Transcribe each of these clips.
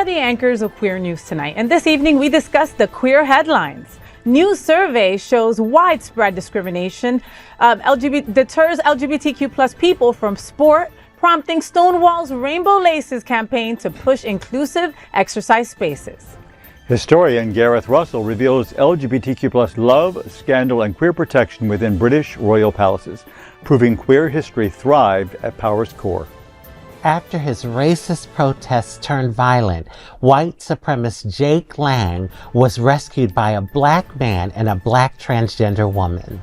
are the anchors of Queer News Tonight, and this evening we discuss the queer headlines. New survey shows widespread discrimination deters LGBTQ plus people from sport, prompting Stonewall's Rainbow Laces campaign to push inclusive exercise spaces. Historian Gareth Russell reveals LGBTQ plus love, scandal, and queer protection within British royal palaces, proving queer history thrived at power's core. After his racist protests turned violent, white supremacist Jake Lang was rescued by a black man and a black transgender woman.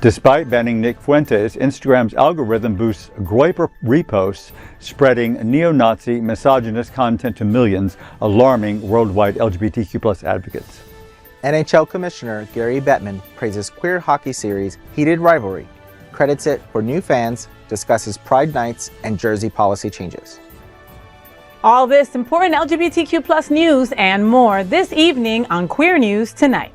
Despite banning Nick Fuentes, Instagram's algorithm boosts groyper reposts, spreading neo-Nazi, misogynist content to millions, alarming worldwide LGBTQ plus advocates. NHL Commissioner Gary Bettman praises queer hockey series Heated Rivalry, credits it for new fans, discusses Pride Nights and jersey policy changes. All this important LGBTQ plus news and more this evening on Queer News Tonight.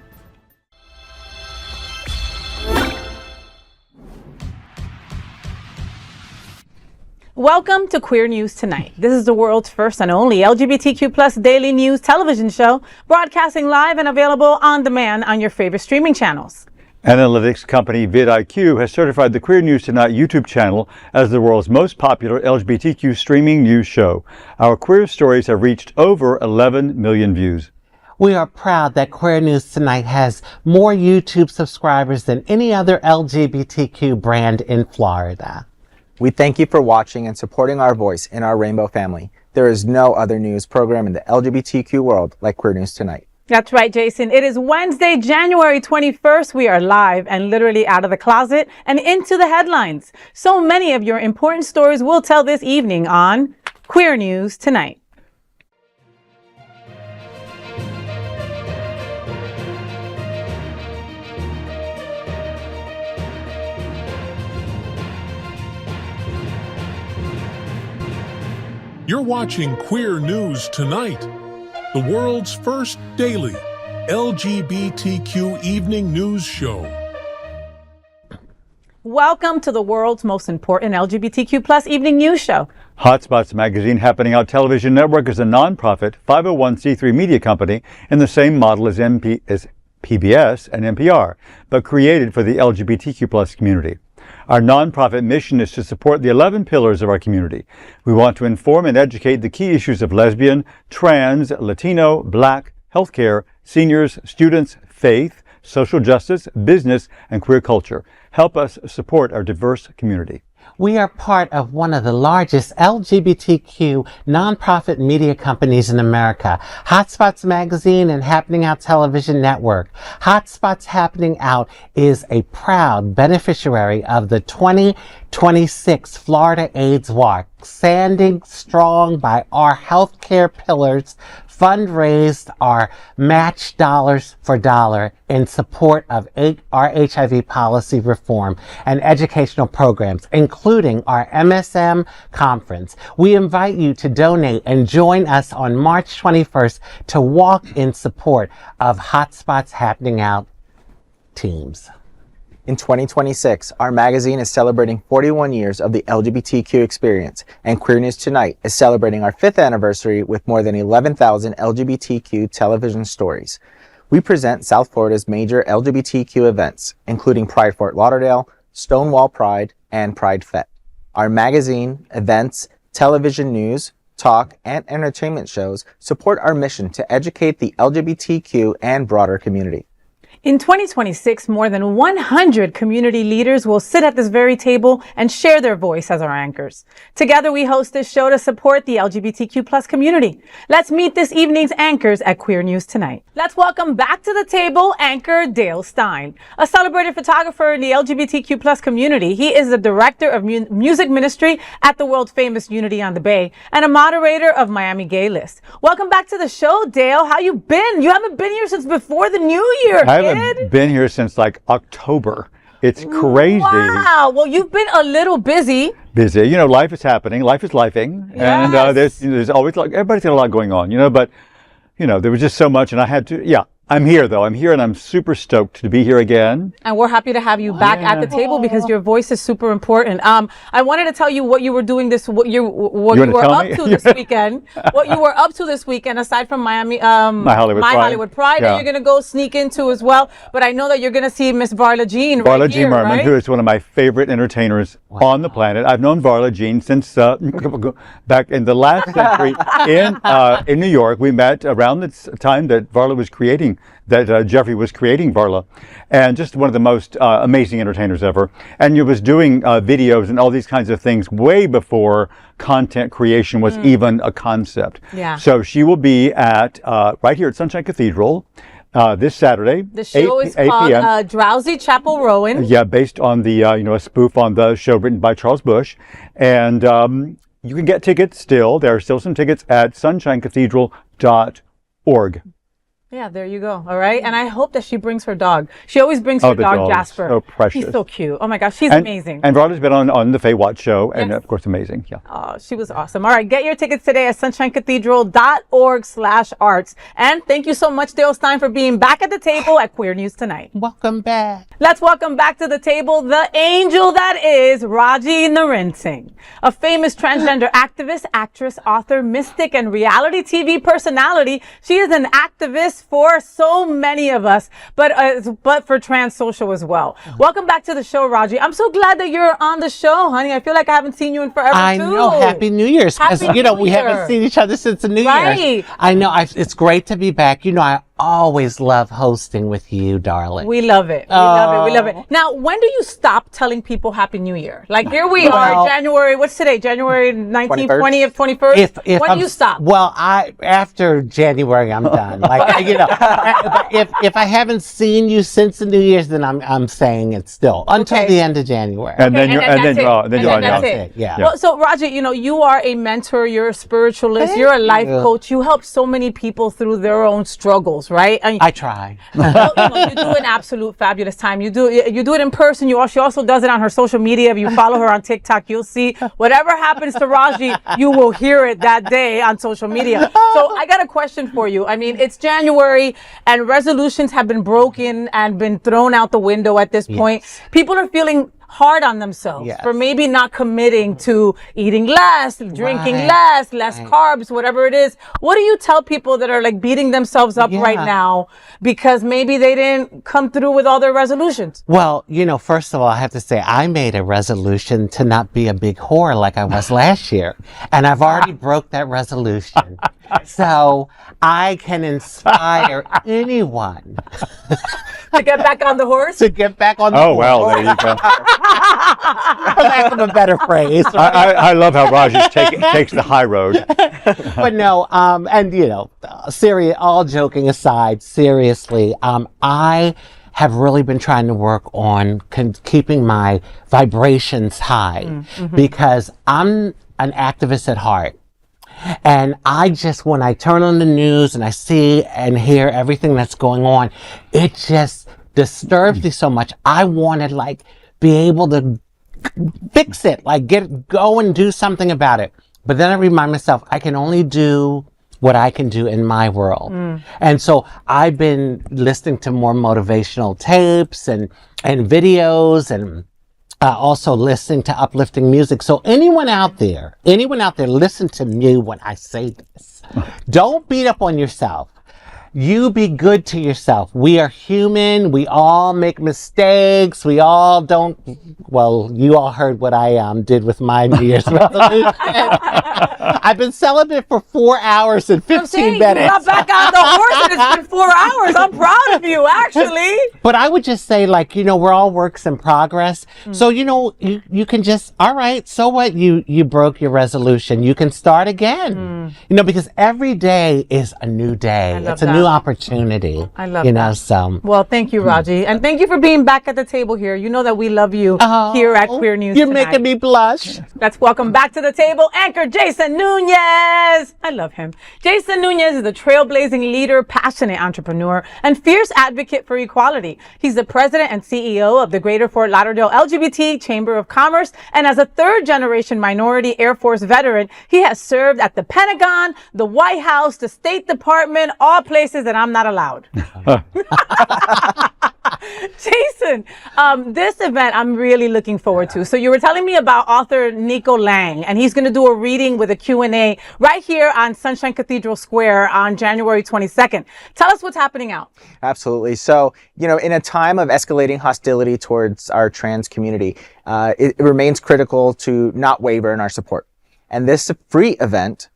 Welcome to Queer News Tonight. This is the world's first and only LGBTQ plus daily news television show, broadcasting live and available on demand on your favorite streaming channels. Analytics company vidIQ has certified the Queer News Tonight YouTube channel as the world's most popular LGBTQ streaming news show. Our queer stories have reached over 11 million views. We are proud that Queer News Tonight has more YouTube subscribers than any other LGBTQ brand in Florida. We thank you for watching and supporting our voice in our rainbow family. There is no other news program in the LGBTQ world like Queer News Tonight. That's right, Jason. It is Wednesday, January 21st. We are live and literally out of the closet and into the headlines. So many of your important stories we'll tell this evening on Queer News Tonight. You're watching Queer News Tonight, the world's first daily LGBTQ evening news show. Welcome to the world's most important LGBTQ plus evening news show. Hotspots Magazine Happening Out Television Network is a nonprofit 501c3 media company in the same model as PBS and NPR, but created for the LGBTQ plus community. Our nonprofit mission is to support the 11 pillars of our community. We want to inform and educate the key issues of lesbian, trans, Latino, Black, healthcare, seniors, students, faith, social justice, business, and queer culture. Help us support our diverse community. We are part of one of the largest LGBTQ nonprofit media companies in America, Hotspots Magazine and Happening Out Television Network. Hotspots Happening Out is a proud beneficiary of the 2026 Florida AIDS Walk, standing strong by our healthcare pillars, fundraised our match dollars for dollar in support of our HIV policy reform and educational programs, including our MSM conference. We invite you to donate and join us on March 21st to walk in support of Hotspots Happening Out teams. In 2026, our magazine is celebrating 41 years of the LGBTQ experience, and Queer News Tonight is celebrating our 5th anniversary with more than 11,000 LGBTQ television stories. We present South Florida's major LGBTQ events, including Pride Fort Lauderdale, Stonewall Pride, and Pride Fete. Our magazine, events, television news, talk, and entertainment shows support our mission to educate the LGBTQ and broader community. In 2026, more than 100 community leaders will sit at this very table and share their voice as our anchors. Together, we host this show to support the LGBTQ plus community. Let's meet this evening's anchors at Queer News Tonight. Let's welcome back to the table anchor Dale Stine, a celebrated photographer in the LGBTQ plus community. He is the director of music ministry at the world famous Unity on the Bay and a moderator of Miami Gay List. Welcome back to the show, Dale. How you been? You haven't been here since before the new year. I haven't been here since like October. It's crazy. Wow. Well, you've been a little busy. Busy. You know, life is happening. Life is lifing. Yes. And there's always, like, everybody's got a lot going on, but, there was just so much. And I had to, I'm here, though. I'm here, and I'm super stoked to be here again. And we're happy to have you back at the table because your voice is super important. I wanted to tell you what you were doing what you were up to this weekend. What you were up to this weekend, aside from Miami, My Hollywood Pride, that you're going to go sneak into as well. But I know that you're going to see Miss Varla Jean Varla Jean Merman, who is one of my favorite entertainers on the planet. I've known Varla Jean since back in the last century in New York. We met around the time that Varla was creating. Jeffrey was creating Varla, and just one of the most amazing entertainers ever. And he was doing videos and all these kinds of things way before content creation was even a concept. Yeah. So she will be at right here at Sunshine Cathedral this Saturday. The show is 8 called p.m. Drowsy Chapel Rowan. Yeah, based on the a spoof on the show written by Charles Busch, and you can get tickets still. There are still some tickets at sunshinecathedral.org. Yeah, there you go. All right. And I hope that she brings her dog. She always brings her dog, Jasper. So precious. He's so cute. Oh my gosh, she's amazing. And Varla's been on the FayWhat show, and of course, amazing. Yeah. Oh, she was awesome. All right, get your tickets today at sunshinecathedral.org/arts. And thank you so much, Dale Stine, for being back at the table at Queer News Tonight. Welcome back. Let's welcome back to the table the angel that is Rajee Narinesingh, a famous transgender activist, actress, author, mystic, and reality TV personality. She is an activist for so many of us, but for trans social as well. Welcome back to the show, Rajee. I'm so glad that you're on the show, honey. I feel like I haven't seen you in forever, I know. Happy New Year's. Because, we haven't seen each other since the New Year's. I know. It's great to be back. I always love hosting with you, darling. We love it. We love it. Now, when do you stop telling people Happy New Year? Like, here we are, January, what's today? January 19th, 20th, 21st? When do you stop? Well, after January, I'm done. Like, if I haven't seen you since the New Year's, then I'm saying it still until the end of January. And then you're on. That's it. Yeah. Well, so Rajee, you are a mentor, you're a spiritualist, you're a life coach. You help so many people through their own struggles, right? I try. You do an absolute fabulous time. You do it in person. She also does it on her social media. If you follow her on TikTok, you'll see whatever happens to Rajee, you will hear it that day on social media. So I got a question for you. I mean, it's January and resolutions have been broken and been thrown out the window at this point. People are feeling hard on themselves for maybe not committing to eating less, drinking less carbs, whatever it is. What do you tell people that are like beating themselves up right now because maybe they didn't come through with all their resolutions? Well, first of all, I have to say I made a resolution to not be a big whore like I was last year. And I've already broke that resolution. So I can inspire anyone to get back on the horse? To get back on the horse. Oh, well, there you go. For lack of a better phrase. Right? I love how Rajee takes the high road. But no, all joking aside, seriously, I have really been trying to work on keeping my vibrations high because I'm an activist at heart. And when I turn on the news and I see and hear everything that's going on, it just disturbs me so much. I want to be able to fix it, go and do something about it. But then I remind myself, I can only do what I can do in my world. And so I've been listening to more motivational tapes and videos and also listening to uplifting music. So anyone out there, listen to me when I say this. Don't beat up on yourself. You be good to yourself. We are human. We all make mistakes. We all don't. Well, you all heard what I did with my New Year's resolution. I've been celibate for 4 hours and 15 minutes. You got back on the horse and it's been 4 hours. I'm proud of you, actually. But I would just say, we're all works in progress. So, you can just, all right, so what? You broke your resolution. You can start again. Because every day is a new day. It's a new opportunity. I love that. So. Well, thank you, Rajee. And thank you for being back at the table here. You know that we love you here at Queer News You're Tonight. making me blush. Let's welcome back to the table anchor Jason Núñez. I love him. Jason Núñez is a trailblazing leader, passionate entrepreneur, and fierce advocate for equality. He's the president and CEO of the Greater Fort Lauderdale LGBT Chamber of Commerce, and as a third-generation minority Air Force veteran, he has served at the Pentagon, the White House, the State Department, all places that I'm not allowed. Jason, this event I'm really looking forward to. So you were telling me about author Nico Lang, and he's going to do a reading with a Q&A right here on Sunshine Cathedral Square on January 22nd. Tell us what's happening out. Absolutely. So, in a time of escalating hostility towards our trans community, it remains critical to not waver in our support. And this free event,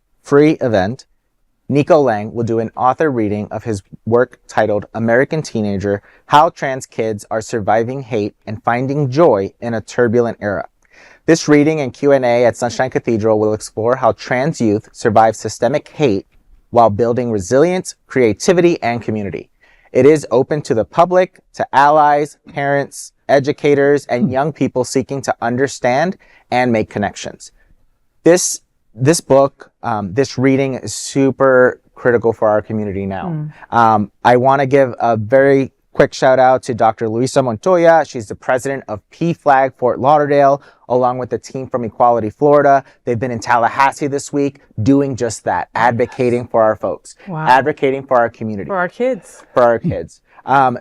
Nico Lang will do an author reading of his work titled American Teenager, How Trans Kids Are Surviving Hate and Finding Joy in a Turbulent Era. This reading and Q&A at Sunshine Cathedral will explore how trans youth survive systemic hate while building resilience, creativity, and community. It is open to the public, to allies, parents, educators, and young people seeking to understand and make connections. This book, this reading is super critical for our community now. I want to give a very quick shout out to Dr. Luisa Montoya. She's the president of PFLAG Fort Lauderdale, along with the team from Equality Florida. They've been in Tallahassee this week doing just that, advocating for our folks, advocating for our community. For our kids. For our kids.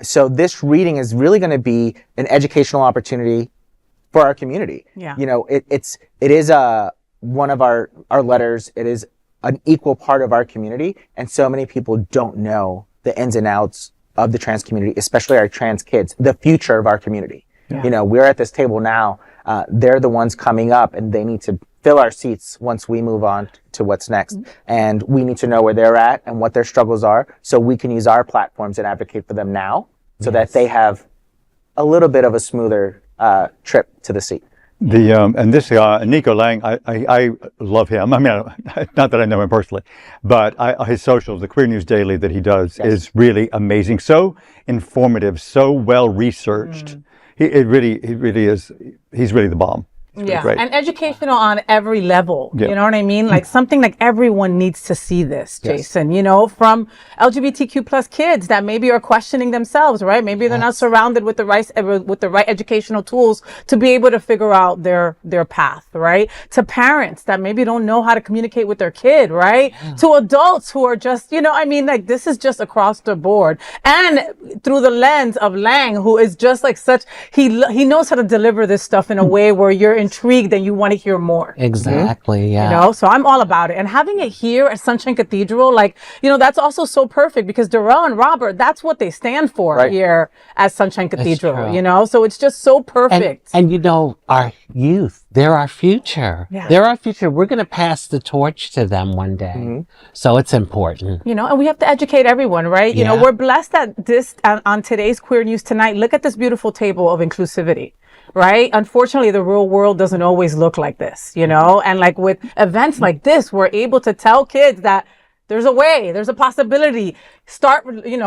So this reading is really going to be an educational opportunity for our community. Yeah. It is one of our letters. It is an equal part of our community, and so many people don't know the ins and outs of the trans community, especially our trans kids, the future of our community. Yeah. We're at this table now. They're the ones coming up, and they need to fill our seats once we move on to what's next. And we need to know where they're at and what their struggles are, so we can use our platforms and advocate for them now, so that they have a little bit of a smoother trip to the seat. And this Nico Lang, I love him. I mean, not that I know him personally, but his socials, the Queer News Daily that he does, is really amazing. So informative, so well researched. He really is. He's really the bomb. Yeah, and educational on every level. You know what I mean? Like something like everyone needs to see this, Jason, from LGBTQ plus kids that maybe are questioning themselves, right? Maybe they're not surrounded with the right educational tools to be able to figure out their path, right? To parents that maybe don't know how to communicate with their kid, right? To adults who are just, this is just across the board. And through the lens of Lang, who is just like he knows how to deliver this stuff in a way where you're intrigued and you want to hear more. Exactly. Yeah. So I'm all about it. And having it here at Sunshine Cathedral, that's also so perfect because Darrell and Robert, that's what they stand for here at Sunshine Cathedral, so it's just so perfect. And our youth, they're our future. Yeah. They're our future. We're going to pass the torch to them one day. So it's important. And we have to educate everyone, right? We're blessed that this, on today's Queer News Tonight, look at this beautiful table of inclusivity. Right? Unfortunately, the real world doesn't always look like this, and like with events like this, we're able to tell kids that there's a way, there's a possibility. Start,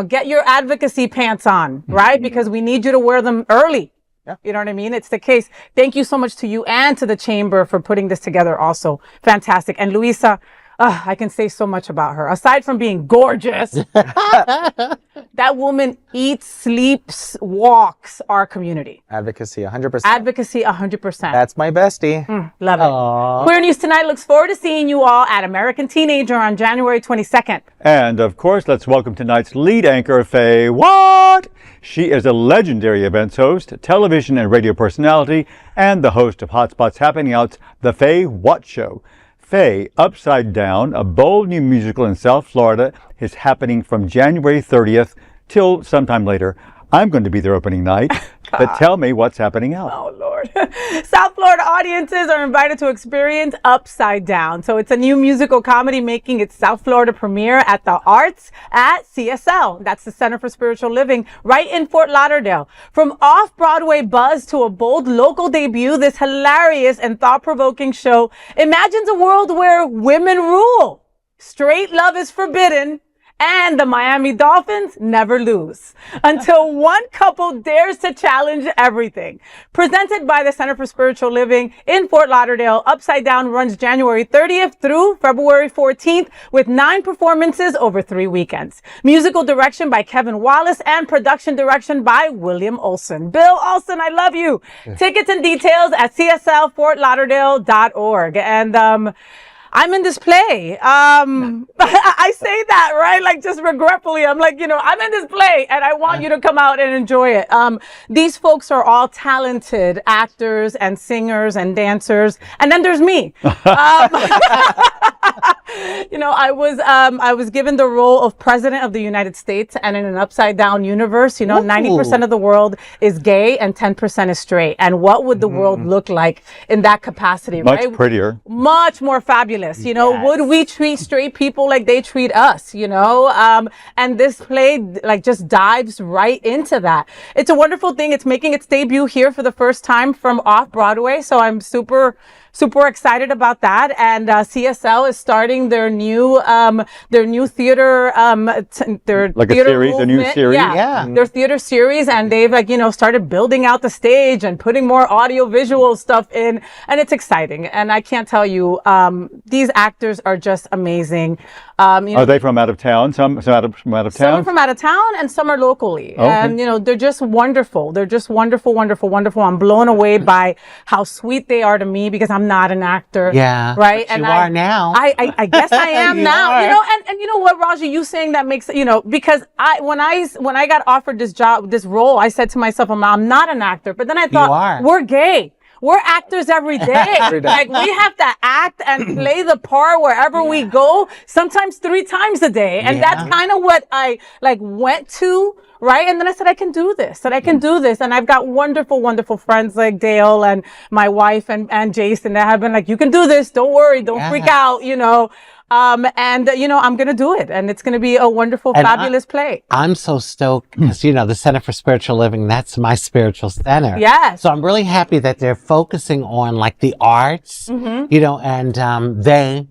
get your advocacy pants on, right? Because we need you to wear them early. Yeah. You know what I mean? It's the case. Thank you so much to you and to the chamber for putting this together also. Fantastic. And Luisa, I can say so much about her. Aside from being gorgeous, that woman eats, sleeps, walks our community. Advocacy, 100%. Advocacy, 100%. That's my bestie. Love it. Aww. Queer News Tonight looks forward to seeing you all at American Teenager on January 22nd. And of course, let's welcome tonight's lead anchor, FayWhat. She is a legendary events host, television and radio personality, and the host of Hotspot's Happening Out's The FayWhat Show. Faye, Upside Down, a bold new musical in South Florida, is happening from January 30th till sometime later. I'm going to be there opening night, but tell me what's happening else. Oh, Lord. South Florida audiences are invited to experience Upside Down. So it's a new musical comedy making its South Florida premiere at the Arts at CSL. That's the Center for Spiritual Living right in Fort Lauderdale. From off-Broadway buzz to a bold local debut, this hilarious and thought-provoking show imagines a world where women rule, straight love is forbidden, and the Miami Dolphins never lose until one couple dares to challenge everything. Presented by the Center for Spiritual Living in Fort Lauderdale, Upside Down runs January 30th through February 14th with 9 performances over 3 weekends. Musical direction by Kevin Wallace and production direction by William Olson. Bill Olson, I love you. Tickets and details at cslfortlauderdale.org. And I'm in this play. I say that, right? Like, just regretfully, I'm like, I'm in this play and I want you to come out and enjoy it. These folks are all talented actors and singers and dancers. And then there's me. I was given the role of President of the United States, and in an upside down universe, 90% of the world is gay and 10% is straight. And what would the world look like in that capacity, right? Much prettier. Much more fabulous. Yes. Would we treat straight people like they treat us, and this play just dives right into that. It's a wonderful thing. It's making its debut here for the first time from off Broadway. So I'm super excited about that. And CSL is starting their new theater, their like theater a series, a new movement. series. Yeah. Their theater series, and they've started building out the stage and putting more audio visual stuff in, and it's exciting. And I can't tell you, these actors are just amazing. Are they from out of town? Some from out of Some are town? from out of town and some are locally. Okay. And, they're just wonderful. They're just wonderful, wonderful, wonderful. I'm blown away by how sweet they are to me because I'm not an actor. Yeah. Right. But and you are now. I guess I am You now. are. And you know what, Rajee, you saying that makes, because when I got offered this job, this role, I said to myself, I'm not an actor. But then I thought, are. we're gay. We're actors every day. Like, we have to act and play the part wherever we go, sometimes 3 times a day. And that's kind of what I went to, right? And then I said, I can do this, and I can do this. And I've got wonderful, wonderful friends like Dale and my wife and Jason that have been like, you can do this. Don't worry. Don't freak out, I'm going to do it. And it's going to be a wonderful, fabulous play. I'm so stoked because, the Center for Spiritual Living, that's my spiritual center. Yes. So I'm really happy that they're focusing on the arts, and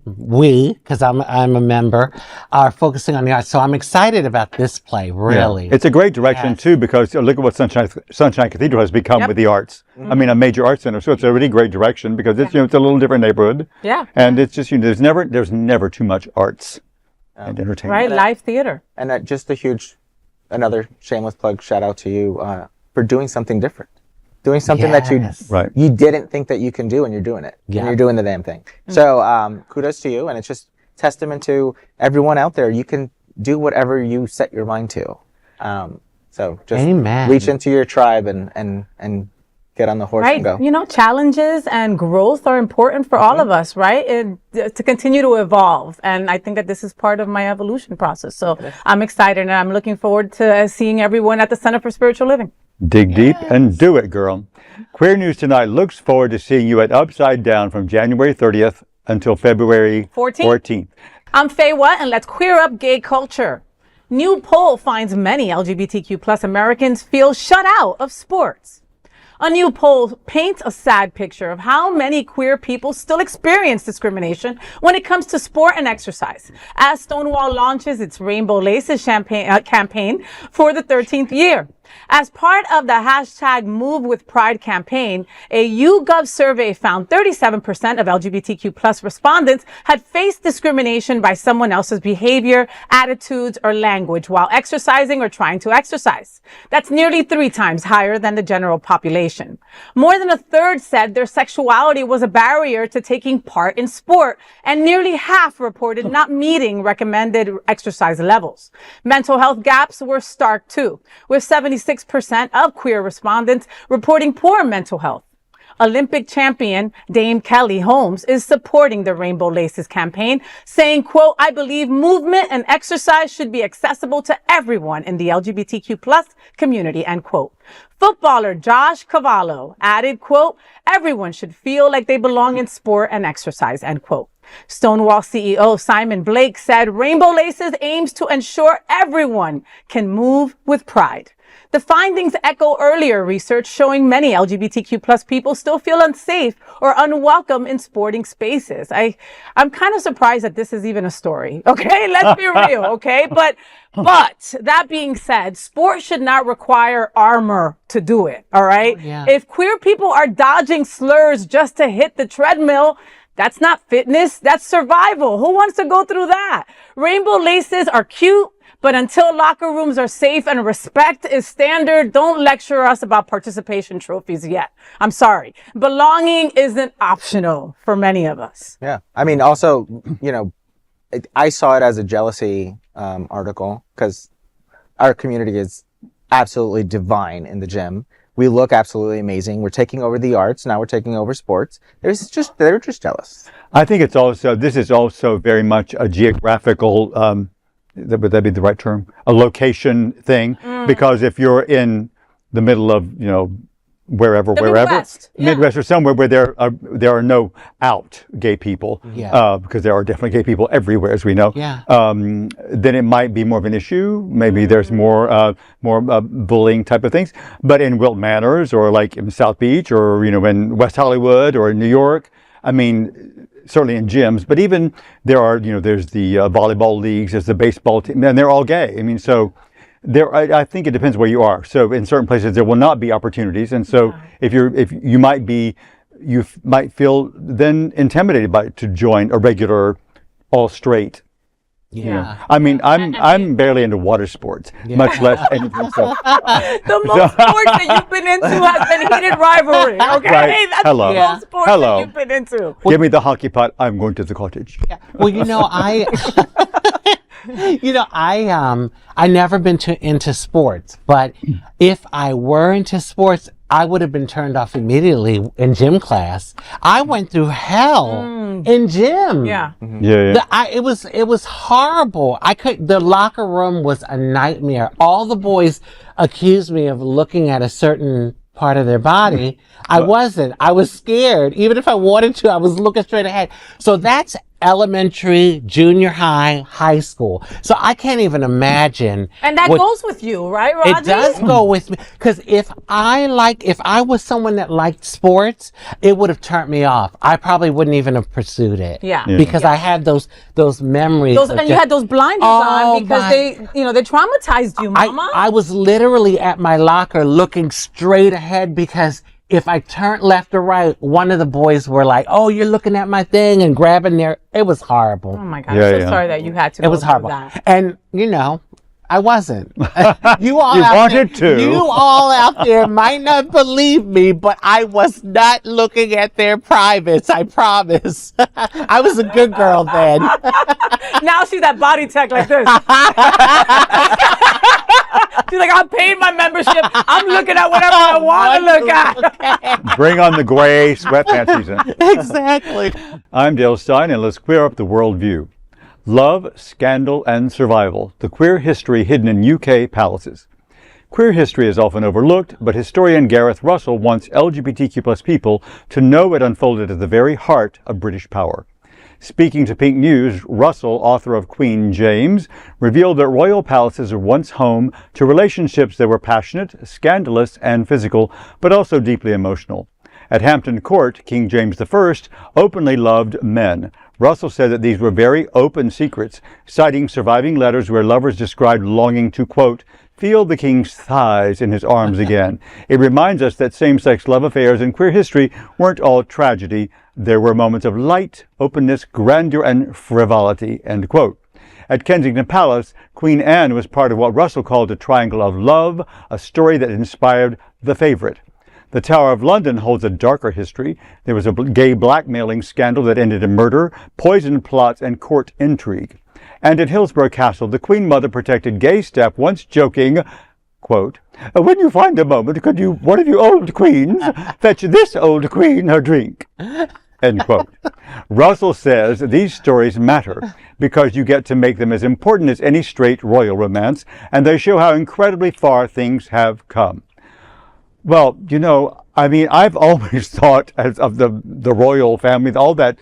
we, because I'm a member, are focusing on the arts. So I'm excited about this play, really. Yeah. It's a great direction too, because look at what Sunshine Cathedral has become with the arts. I mean, a major art center. So it's a really great direction because it's, it's a little different neighborhood. Yeah. And it's just, there's never too much arts and entertainment. Right, live theater. And just another shameless plug, shout out to you for doing something different. Doing something that you didn't think that you can do, and you're doing it. And you're doing the damn thing. So kudos to you, and it's just testament to everyone out there. You can do whatever you set your mind to. So just reach into your tribe and get on the horse and go. Challenges and growth are important for all of us, right? To continue to evolve. And I think that this is part of my evolution process. So I'm excited, and I'm looking forward to seeing everyone at the Center for Spiritual Living. Dig deep and do it, girl. Queer News Tonight looks forward to seeing you at Upside Down from January 30th until February 14th. I'm FayWhat, and let's queer up gay culture. New poll finds many LGBTQ plus Americans feel shut out of sports. A new poll paints a sad picture of how many queer people still experience discrimination when it comes to sport and exercise, as Stonewall launches its Rainbow Laces campaign for the 13th year. As part of the hashtag Move with Pride campaign, a YouGov survey found 37% of LGBTQ plus respondents had faced discrimination by someone else's behavior, attitudes, or language while exercising or trying to exercise. That's nearly 3 times higher than the general population. More than a third said their sexuality was a barrier to taking part in sport, and nearly half reported not meeting recommended exercise levels. Mental health gaps were stark too, with 76% of queer respondents reporting poor mental health. Olympic champion Dame Kelly Holmes is supporting the Rainbow Laces campaign, saying, quote, I believe movement and exercise should be accessible to everyone in the LGBTQ plus community, end quote. Footballer Josh Cavallo added, quote, everyone should feel like they belong in sport and exercise, end quote. Stonewall CEO Simon Blake said Rainbow Laces aims to ensure everyone can move with pride. The findings echo earlier research showing many LGBTQ plus people still feel unsafe or unwelcome in sporting spaces. I'm kind of surprised that this is even a story. Okay, let's be real. Okay, but that being said, sports should not require armor to do it. All right. Yeah. If queer people are dodging slurs just to hit the treadmill, that's not fitness. That's survival. Who wants to go through that? Rainbow laces are cute, but until locker rooms are safe and respect is standard, don't lecture us about participation trophies yet. I'm sorry. Belonging isn't optional for many of us. Yeah. I mean, also, I saw it as a jealousy article because our community is absolutely divine in the gym. We look absolutely amazing. We're taking over the arts. Now we're taking over sports. They're just jealous. I think this is also very much a geographical, would that be the right term? A location thing. Because if you're in the middle of, wherever, Midwest, Midwest or somewhere where there are no out gay people, because there are definitely gay people everywhere, as we know. Yeah. Then it might be more of an issue. Maybe there's more bullying type of things. But in Wilton Manors or like in South Beach or in West Hollywood or in New York, I mean, certainly in gyms. But even there are there's the volleyball leagues, there's the baseball team, and they're all gay. I mean, so. I think it depends where you are. So in certain places there will not be opportunities, and so if you might feel then intimidated to join a regular all straight. Yeah. I mean, I'm barely into water sports, much less anything else. The most sports that you've been into has been heated rivalry. Okay, Right. that's Hello. the most sports Hello. that you've been into. Give me the hockey puck. I'm going to the cottage. Well, I never been into sports, but if I were into sports, I would have been turned off immediately in gym class. I went through hell in gym. Yeah. It was horrible. The locker room was a nightmare. All the boys accused me of looking at a certain part of their body. I wasn't. I was scared. Even if I wanted to, I was looking straight ahead. So that's elementary, junior high, high school. So I can't even imagine. And that goes with you, right, Rajee? It does go with me. Because if I was someone that liked sports, it would have turned me off. I probably wouldn't even have pursued it. Yeah. Because I had those memories. And you had those blinders on because they traumatized you, Mama. I was literally at my locker looking straight ahead because if I turned left or right, one of the boys were like, "Oh, you're looking at my thing," and grabbing their. It was horrible. Oh my God! I'm so sorry that you had to. It was horrible. That. And I wasn't. You all out there might not believe me, but I was not looking at their privates. I promise. I was a good girl then. Now she's that body tech like this. She's like, I'm paying my membership. I'm looking at whatever I want to look at. Bring on the gray sweatpants season. Exactly. I'm Dale Stine, and let's queer up the worldview. Love, scandal, and survival. The queer history hidden in UK palaces. Queer history is often overlooked, but historian Gareth Russell wants LGBTQ+ people to know it unfolded at the very heart of British power. Speaking to Pink News, Russell, author of Queen James, revealed that royal palaces were once home to relationships that were passionate, scandalous, and physical, but also deeply emotional. At Hampton Court, King James I openly loved men. Russell said that these were very open secrets, citing surviving letters where lovers described longing to, quote, feel the king's thighs in his arms again. It reminds us that same-sex love affairs in queer history weren't all tragedy. There were moments of light, openness, grandeur, and frivolity, end quote. At Kensington Palace, Queen Anne was part of what Russell called a triangle of love, a story that inspired The Favourite. The Tower of London holds a darker history. There was a gay blackmailing scandal that ended in murder, poison plots, and court intrigue. And at Hillsborough Castle, the Queen Mother protected gay staff, once joking, quote, when you find a moment, could you, one of you old queens, fetch this old queen her drink? End quote. Russell says these stories matter because you get to make them as important as any straight royal romance, and they show how incredibly far things have come. Well, I mean, I've always thought of the royal family, all that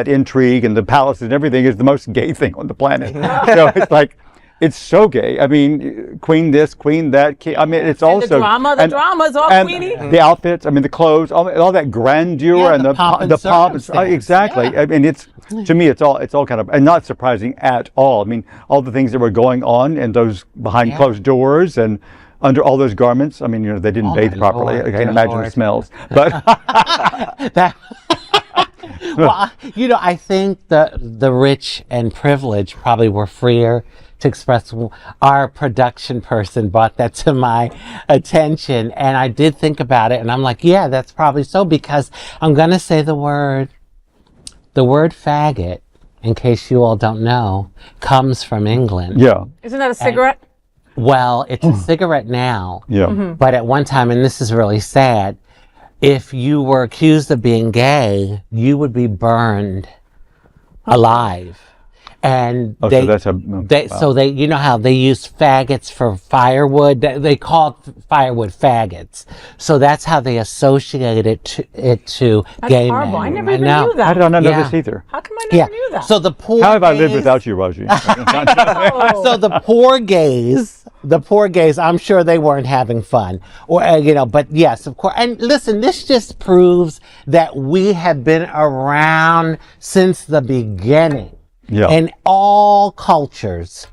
intrigue and the palace and everything is the most gay thing on the planet. So it's like, it's so gay. I mean, queen this, queen that. I mean, it's also the drama is all queenie. The outfits, I mean, the clothes, all that grandeur and the pomp. Exactly. Yeah. I mean, it's to me, it's all kind of, and not surprising at all. I mean, all the things that were going on in those behind closed doors and under all those garments. I mean, they didn't bathe properly. I can't imagine the smells. But well, I think the rich and privileged probably were freer to express. Our production person brought that to my attention, and I did think about it, and I'm like, yeah, that's probably so, because I'm going to say the word faggot, in case you all don't know, comes from England. yeah, Isn't that a cigarette? Well, it's a cigarette now. yeah. But at one time, and this is really sad, if you were accused of being gay, you would be burned alive. And Oh, so that's wow. so they, you know how they use faggots for firewood? They called firewood faggots. So that's how they associate it to That's gay horrible. men. I never even know. knew that. How did I not know Yeah. this either? How come I never knew that? So the poor How have I lived gays- without you, Rajee? So the poor gays, I'm sure they weren't having fun, or but yes, of course. And listen, this just proves that we have been around since the beginning, Yeah. in all cultures.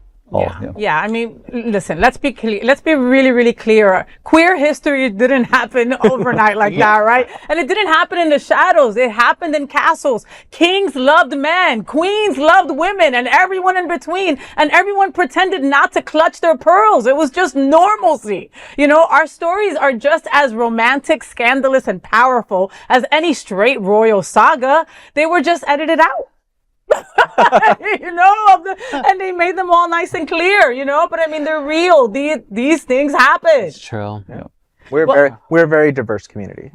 Yeah, I mean, listen, let's be clear. Let's be really, really clear. Queer history didn't happen overnight like that, right? And it didn't happen in the shadows. It happened in castles. Kings loved men. Queens loved women and everyone in between. And everyone pretended not to clutch their pearls. It was just normalcy. Our stories are just as romantic, scandalous, and powerful as any straight royal saga. They were just edited out. And they made them all nice and clear, but I mean, they're real. These things happen. It's true. Yeah. We're a very diverse community.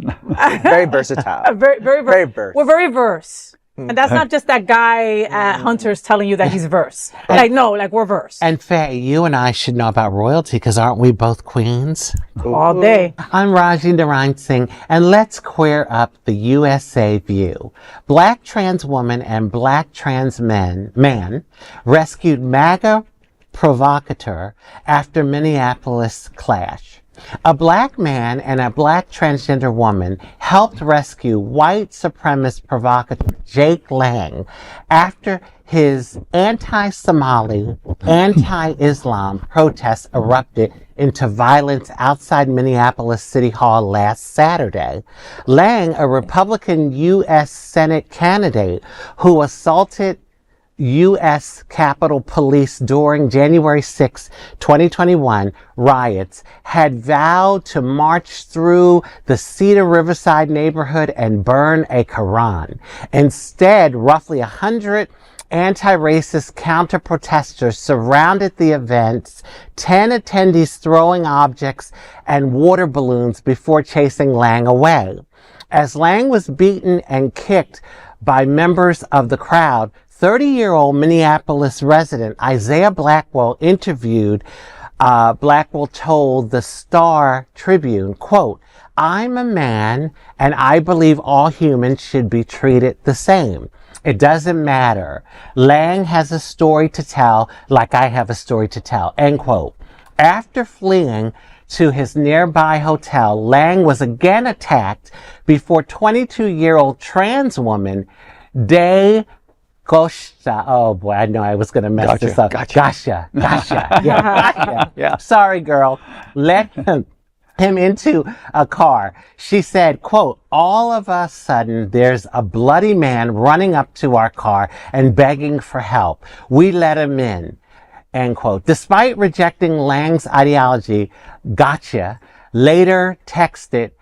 Very versatile. Very, very, Very verse. We're very verse. And that's not just that guy at Hunter's telling you that he's verse. We're verse. And Faye, you and I should know about royalty, because aren't we both queens? All day. I'm Rajee Narinesingh, and let's queer up the USA view. Black trans woman and black trans man rescued MAGA provocateur after Minneapolis clash. A black man and a black transgender woman helped rescue white supremacist provocateur Jake Lang after his anti-Somali, anti-Islam protests erupted into violence outside Minneapolis City Hall last Saturday. Lang, a Republican U.S. Senate candidate who assaulted U.S. Capitol Police during January 6, 2021 riots, had vowed to march through the Cedar Riverside neighborhood and burn a Quran. Instead, roughly 100 anti-racist counter-protesters surrounded the events, 10 attendees throwing objects and water balloons before chasing Lang away. As Lang was beaten and kicked by members of the crowd, 30-year-old Minneapolis resident Isaiah Blackwell Blackwell told the Star Tribune, quote, "I'm a man and I believe all humans should be treated the same. It doesn't matter. Lang has a story to tell like I have a story to tell," end quote. After fleeing to his nearby hotel, Lang was again attacked before 22-year-old trans woman Day Gosha. Oh boy, I know I was going to mess this up. Gotcha. Yeah. Sorry, girl. Let him into a car. She said, quote, "All of a sudden, there's a bloody man running up to our car and begging for help. We let him in," end quote. Despite rejecting Lang's ideology, Gotcha later texted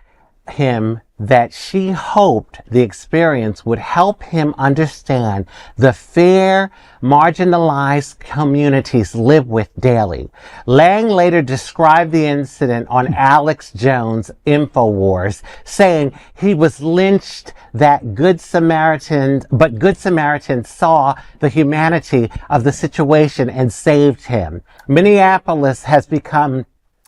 him that she hoped the experience would help him understand the fear marginalized communities live with daily. Lang later described the incident on Alex Jones' InfoWars, saying he was lynched but Good Samaritans saw the humanity of the situation and saved him. Minneapolis has become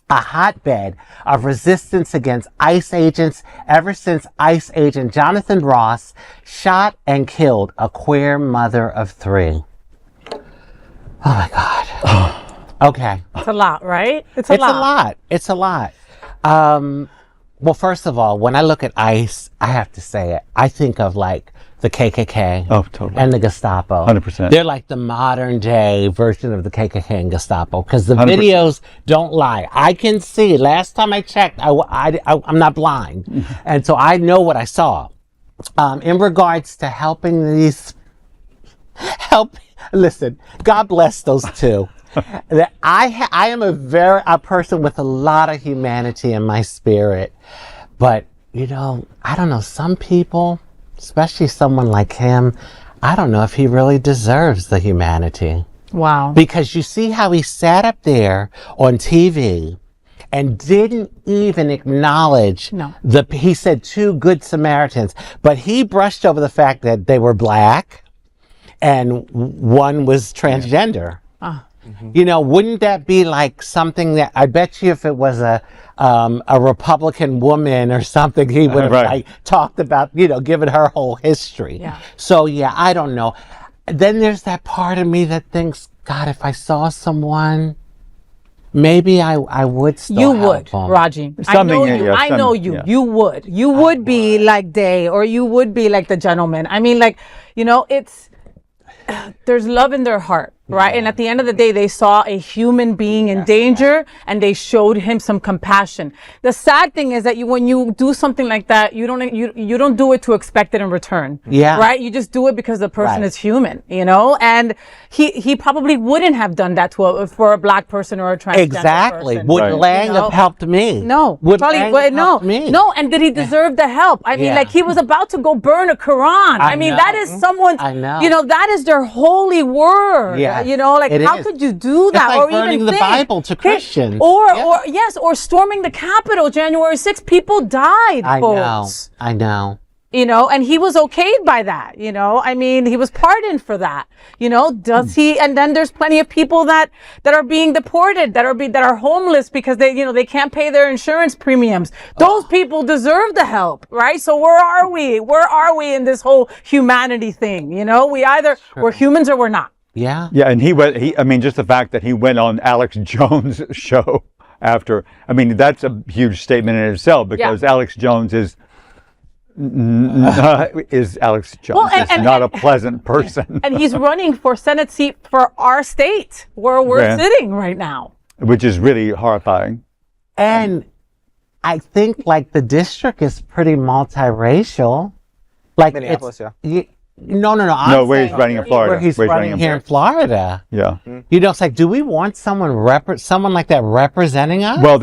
a hotbed of resistance against ICE agents ever since ICE agent Jonathan Ross shot and killed a queer mother of 3. Oh my God. Okay. It's a lot, right? It's a It's lot. a lot. It's a lot. Well, first of all, when I look at ICE, I have to say it. I think of like the KKK Oh, totally. and the Gestapo. 100%. They're like the modern day version of the KKK and Gestapo because the 100%. videos don't lie. I can see. Last time I checked, I'm not blind. And so I know what I saw. In regards to helping these, listen, God bless those two. That I am a person with a lot of humanity in my spirit. But, I don't know, some people, especially someone like him, I don't know if he really deserves the humanity. Wow. Because you see how he sat up there on TV and didn't even acknowledge he said 2 good Samaritans, but he brushed over the fact that they were black and one was transgender. Wouldn't that be like something that I bet you if it was a Republican woman or something, he would have like talked about, given her whole history. Yeah. So yeah, I don't know. Then there's that part of me that thinks, God, if I saw someone, maybe I would still You help would, them. Raji. Something, I know you. yeah. You would. You would be like Day, or you would be like the gentleman. I mean, it's there's love in their heart, right? And at the end of the day, they saw a human being in danger, and they showed him some compassion. The sad thing is that when you do something like that, you don't do it to expect it in return. Yeah. Right? You just do it because the person is human, And he probably wouldn't have done that for a black person or a transgender person. Would Lang have helped me? No. Would Probably, Lang but have no. helped me? No, and did he deserve the help? I mean, like he was about to go burn a Quran. I mean, know. that is someone's, I know. That is their holy word. Yeah. Like how could you do that? It's like or burning even the think, Bible to Christians. Or storming the Capitol January 6th. People died, folks. I know. And he was okayed by that, I mean, he was pardoned for that, does he? And then there's plenty of people that are being deported, that are homeless because they can't pay their insurance premiums. Those people deserve the help, right? So where are we in this whole humanity thing? We're humans or we're not. Yeah. Yeah, and just the fact that he went on Alex Jones' show after, that's a huge statement in itself, because Alex Jones is Alex Jones. Well, not a pleasant person. And he's running for Senate seat for our state, where we're sitting right now. Which is really horrifying. And I think, the district is pretty multiracial. Minneapolis, No. No, where he's running in Florida. Where he's running here in Florida. Yeah. It's like, do we want someone like that representing us? Well,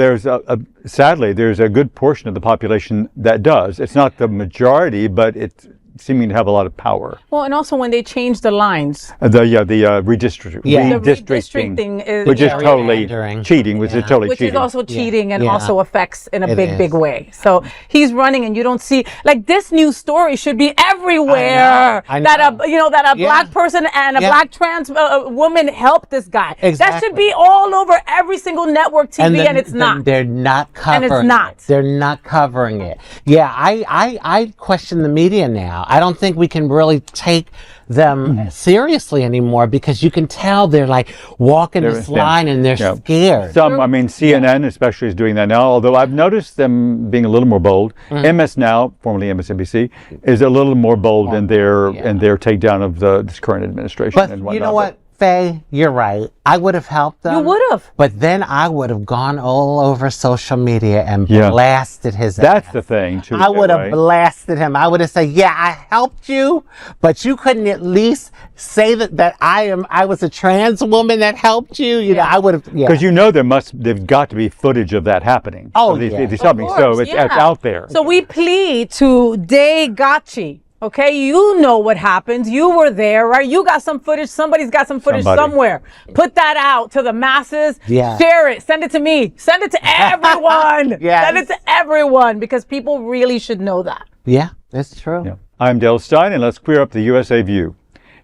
sadly, there's a good portion of the population that does. It's not the majority, but it's seeming to have a lot of power. Well, and also when they change the lines. The redistricting. The redistricting is which is totally cheating, which is also cheating and also affects in a big way. So he's running, and you don't see, this news story should be everywhere. I know. That a black person and a black trans woman helped this guy. Exactly. That should be all over every single network TV, and it's not. They're not covering it. And it's not. They're not covering it. Yeah, I question the media now. I don't think we can really take them seriously anymore, because you can tell they're walking this line and they're scared. CNN especially is doing that now, although I've noticed them being a little more bold. MS Now, formerly MSNBC, is a little more bold in their takedown of this current administration. But and whatnot. You know what, Faye, you're right. I would have helped them. You would have. But then I would have gone all over social media and blasted his ass. That's the thing, too. I would have blasted him. I would have said, I helped you, but you couldn't at least say that I was a trans woman that helped you. I would have, Because there've got to be footage of that happening. Oh, these yeah. So it's out there. So we plead to Day Gotchi. Okay, you know what happens. You were there, right? You got some footage. Somebody's got some footage somewhere. Put that out to the masses. Yeah. Share it. Send it to me. Send it to everyone. Yes. Send it to everyone, because people really should know that. Yeah, that's true. Yeah. I'm Dale Stine, and let's queer up the USA view.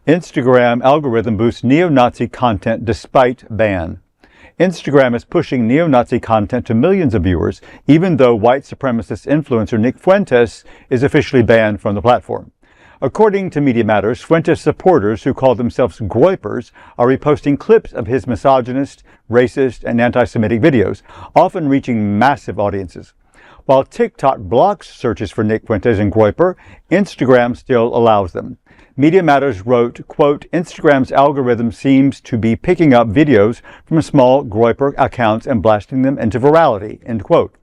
Instagram algorithm boosts neo-Nazi content despite ban. Instagram is pushing neo-Nazi content to millions of viewers, even though white supremacist influencer Nick Fuentes is officially banned from the platform. According to Media Matters, Fuentes supporters who call themselves groypers are reposting clips of his misogynist, racist, and anti-Semitic videos, often reaching massive audiences. While TikTok blocks searches for Nick Fuentes and groyper, Instagram still allows them. Media Matters wrote, quote, Instagram's algorithm seems to be picking up videos from small groyper accounts and blasting them into virality, end quote,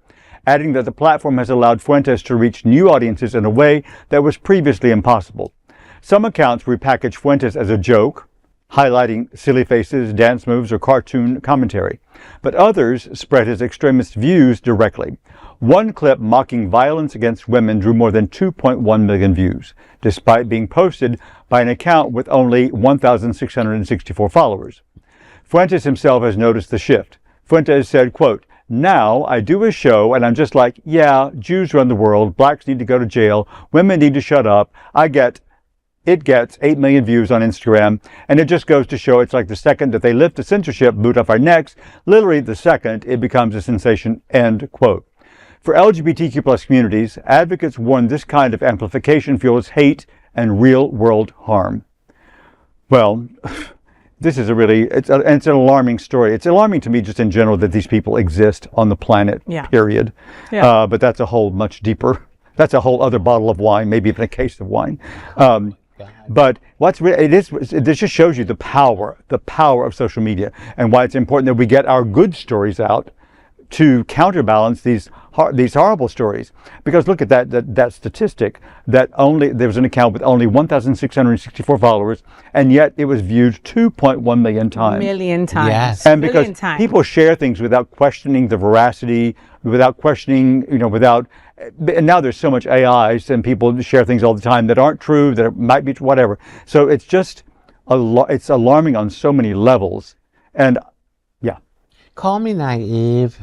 adding that the platform has allowed Fuentes to reach new audiences in a way that was previously impossible. Some accounts repackage Fuentes as a joke, highlighting silly faces, dance moves, or cartoon commentary, but others spread his extremist views directly. One clip mocking violence against women drew more than 2.1 million views, despite being posted by an account with only 1,664 followers. Fuentes himself has noticed the shift. Fuentes said, quote, now I do a show and I'm just like, yeah, Jews run the world, blacks need to go to jail, women need to shut up. It gets 8 million views on Instagram, and it just goes to show it's like the second that they lift the censorship boot off our necks, literally the second it becomes a sensation, end quote. For LGBTQ plus communities, advocates warn this kind of amplification fuels hate and real-world harm. Well, this is it's an alarming story. It's alarming to me just in general that these people exist on the planet, period. Yeah. But that's a whole much deeper, that's a whole other bottle of wine, maybe even a case of wine. But this just shows you the power of social media and why it's important that we get our good stories out to counterbalance these horrible stories. Because look at that statistic, that there was an account with only 1,664 followers, and yet it was viewed 2.1 million times. Yes. And because people share things without questioning the veracity, without questioning, and now there's so much AIs and people share things all the time that aren't true, that might be whatever. So it's just, it's alarming on so many levels. And yeah. Call me naive.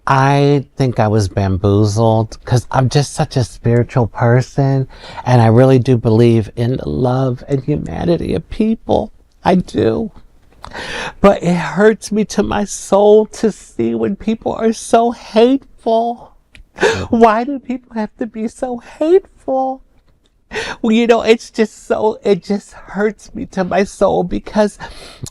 I think I was bamboozled because I'm just such a spiritual person, and I really do believe in the love and humanity of people. I do. But it hurts me to my soul to see when people are so hateful. Why do people have to be so hateful? Well, it just hurts me to my soul because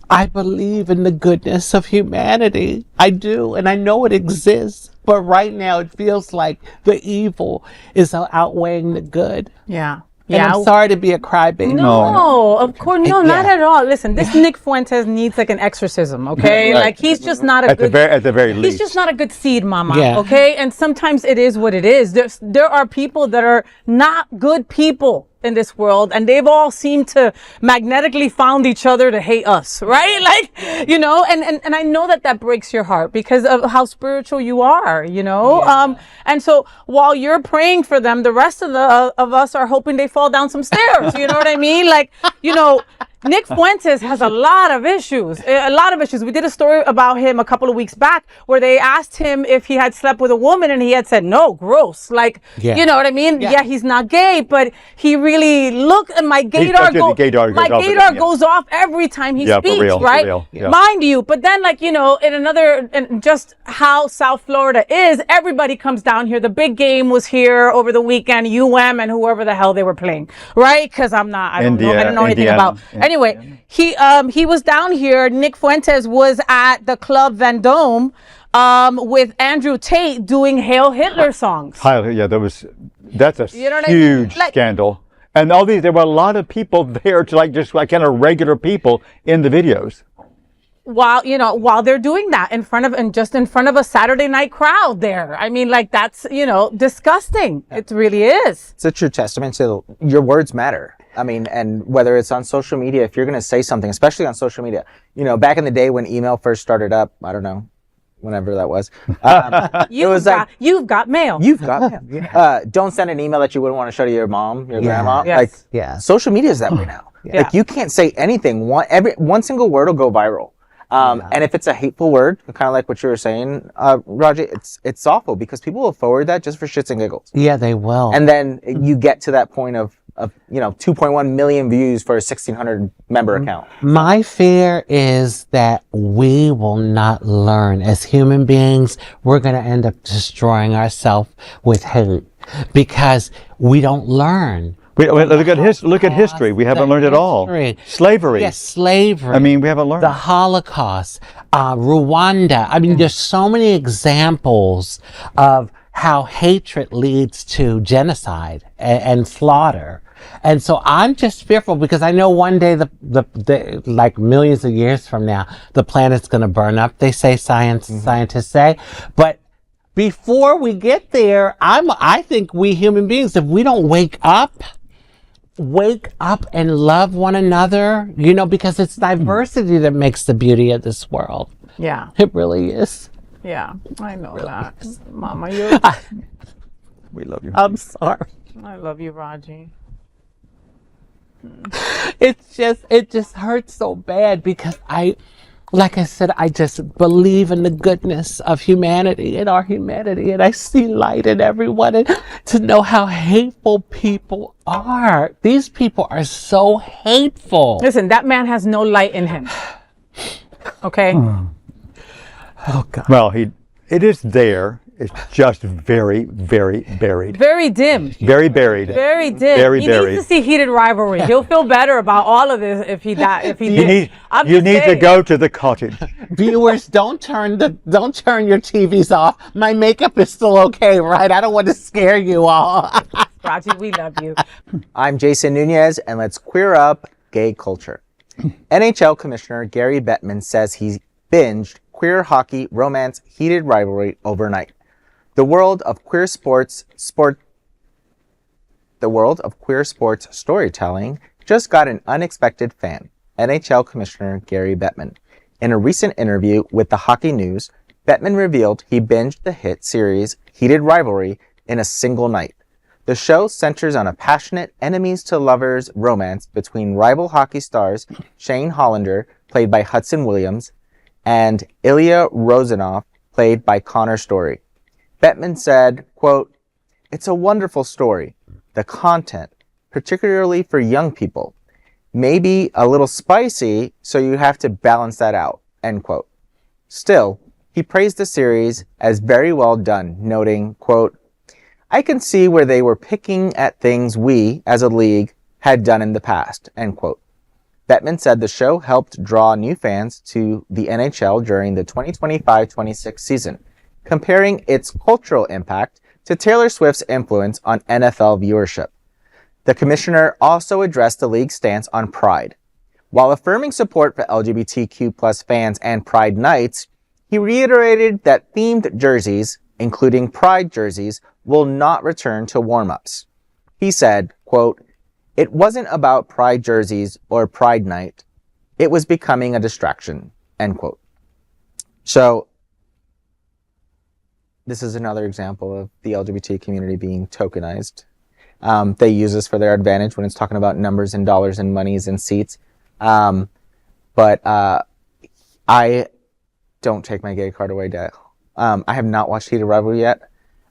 I believe in the goodness of humanity. I do, and I know it exists. But right now it feels like the evil is outweighing the good. Yeah. And I'm sorry to be a crybaby. No, of course, no, not at all. Listen, this Nick Fuentes needs like an exorcism, okay? Right. Like he's just not at the very least. He's just not a good seed, mama, okay? And sometimes it is what it is. There are people that are not good people in this world, and they've all seemed to magnetically found each other to hate us, right? Like, and I know that breaks your heart because of how spiritual you are, and so while you're praying for them, the rest of us are hoping they fall down some stairs. You know what I mean? Like, Nick Fuentes has a lot of issues. We did a story about him a couple of weeks back where they asked him if he had slept with a woman, and he had said, no, gross. Like, you know what I mean? Yeah, he's not gay, but he really my gaydar goes off every time he speaks, right? For real. Yeah. Mind you, but then and just how South Florida is, everybody comes down here. The big game was here over the weekend, and whoever the hell they were playing, right? Because I don't know anything about. Anyway, he was down here. Nick Fuentes was at the Club Vendome with Andrew Tate doing Hail Hitler songs. That's a huge scandal. And there were a lot of people there just kind of regular people in the videos. While they're doing that in front of a Saturday night crowd there. I mean, that's, disgusting. It really is. It's a true testament to your words matter. I mean, and whether it's on social media, if you're going to say something, especially on social media, back in the day when email first started up, I don't know, whenever that was. You've got mail. You've got mail. Yeah. Don't send an email that you wouldn't want to show to your mom, your grandma. Yes. Social media is that way now. Like you can't say anything. One single word will go viral. And if it's a hateful word, kind of like what you were saying, Rajee, it's awful because people will forward that just for shits and giggles. Yeah, they will. And then you get to that point of 2.1 million views for a 1,600 member account. My fear is that we will not learn. As human beings, we're going to end up destroying ourselves with hate because we don't learn. Look at history. We haven't learned it all. Slavery. Yes, slavery. I mean, we haven't learned. The Holocaust, Rwanda. I mean, there's so many examples of how hatred leads to genocide and slaughter. And so I'm just fearful because I know one day, the like millions of years from now, the planet's going to burn up. They say scientists say, but before we get there, I think we human beings, if we don't wake up and love one another, because it's diversity that makes the beauty of this world. Yeah. It really is. Yeah, I know that. Mama, We love you. I'm sorry. I love you, Rajee. It just hurts so bad because like I said, I just believe in the goodness of humanity and our humanity, and I see light in everyone, and to know how hateful people are. These people are so hateful. Listen, that man has no light in him. Okay? Oh, God. Well, it is there. It's just very, very buried. Very dim. Very buried. Very dim. Very he buried. needs to see Heated Rivalry. He'll feel better about all of this if he did. You need to go to the cottage. Viewers, don't turn your TVs off. My makeup is still okay, right? I don't want to scare you all. Rajee, we love you. I'm Jason Núñez, and let's queer up gay culture. NHL Commissioner Gary Bettman says he binged queer hockey romance Heated Rivalry overnight. The world of queer sports storytelling just got an unexpected fan, NHL Commissioner Gary Bettman. In a recent interview with the Hockey News, Bettman revealed he binged the hit series Heated Rivalry in a single night. The show centers on a passionate enemies-to-lovers romance between rival hockey stars Shane Hollander, played by Hudson Williams, and Ilya Rozanov, played by Connor Story. Bettman said, quote, "It's a wonderful story. The content, particularly for young people, may be a little spicy, so you have to balance that out," end quote. Still, he praised the series as very well done, noting, quote, "I can see where they were picking at things we, as a league, had done in the past," end quote. Bettman said the show helped draw new fans to the NHL during the 2025-26 season, comparing its cultural impact to Taylor Swift's influence on NFL viewership. The commissioner also addressed the league's stance on Pride. While affirming support for LGBTQ+ fans and Pride nights, he reiterated that themed jerseys, including Pride jerseys, will not return to warm-ups. He said, quote, "It wasn't about Pride jerseys or Pride night. It was becoming a distraction," end quote. So, this is another example of the LGBT community being tokenized. They use this for their advantage when it's talking about numbers and dollars and monies and seats. But I don't take my gay card away, Dad. I have not watched Heated Rivalry yet,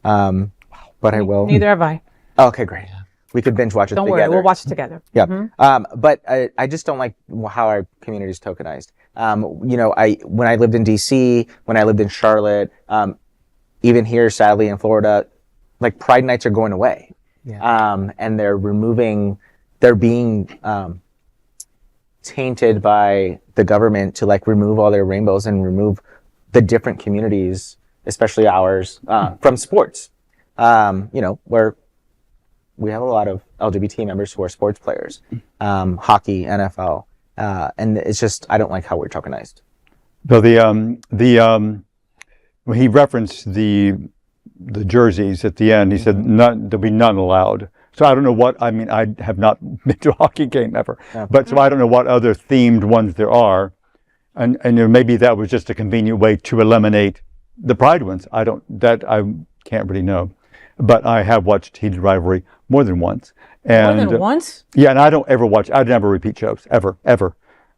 but I will. Neither have I. Okay, great. We could binge watch it Don't together. worry, we'll watch it together. Yeah. But I just don't like how our community is tokenized. When I lived in DC, when I lived in Charlotte, even here, sadly, in Florida, like Pride nights are going away. Yeah. And they're being tainted by the government to like remove all their rainbows and remove the different communities, especially ours, from sports. Where we have a lot of LGBT members who are sports players, hockey, NFL, and it's just, I don't like how we're tokenized. So when he referenced the jerseys at the end, he said there'll be none allowed. So I don't know what, I mean, I have not been to a hockey game ever, but so I don't know what other themed ones there are. And maybe that was just a convenient way to eliminate the Pride ones. I can't really know. But I have watched Heated Rivalry more than once. And, More than once? Yeah, and I never repeat shows, ever.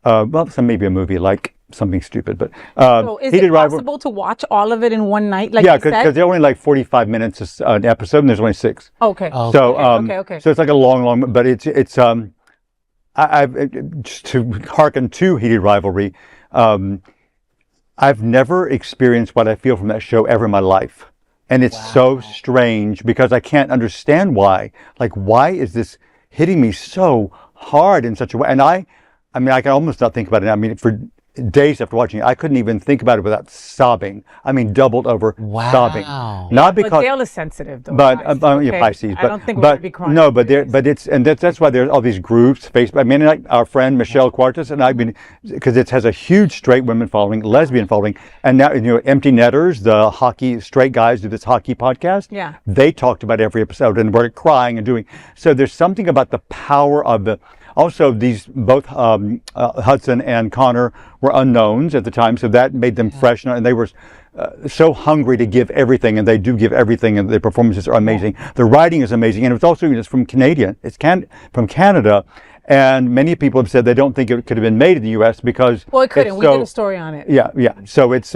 Well, maybe a movie like something stupid, but So is it possible to watch all of it in one night? Like yeah, because they're only like 45 minutes an episode, and there's only 6. Okay. So okay. So it's like a long, but it's I've just to hearken to Heated Rivalry. I've never experienced what I feel from that show ever in my life, and it's so strange because I can't understand why. Like, why is this hitting me so hard in such a way. And I mean, I can almost not think about it. I mean, for days after watching it, I couldn't even think about it without sobbing. I mean, doubled over sobbing. Not because But Dale is sensitive, though. but okay? Pisces. I don't think we're going to be crying. No, but that's why there's all these groups. Facebook. I mean, like our friend Michelle Quartas and I've been, because it has a huge straight women following, lesbian following, and now Empty Netters, the hockey straight guys do this hockey podcast. Yeah. They talked about every episode and were crying and doing. So there's something about the power of the. Also, these both Hudson and Connor were unknowns at the time, so that made them fresh, and they were so hungry to give everything, and they do give everything, and their performances are amazing. The writing is amazing, and it's also from Canadian. It's from Canada, and many people have said they don't think it could have been made in the U.S. because it couldn't. We did a story on it. Yeah. So it's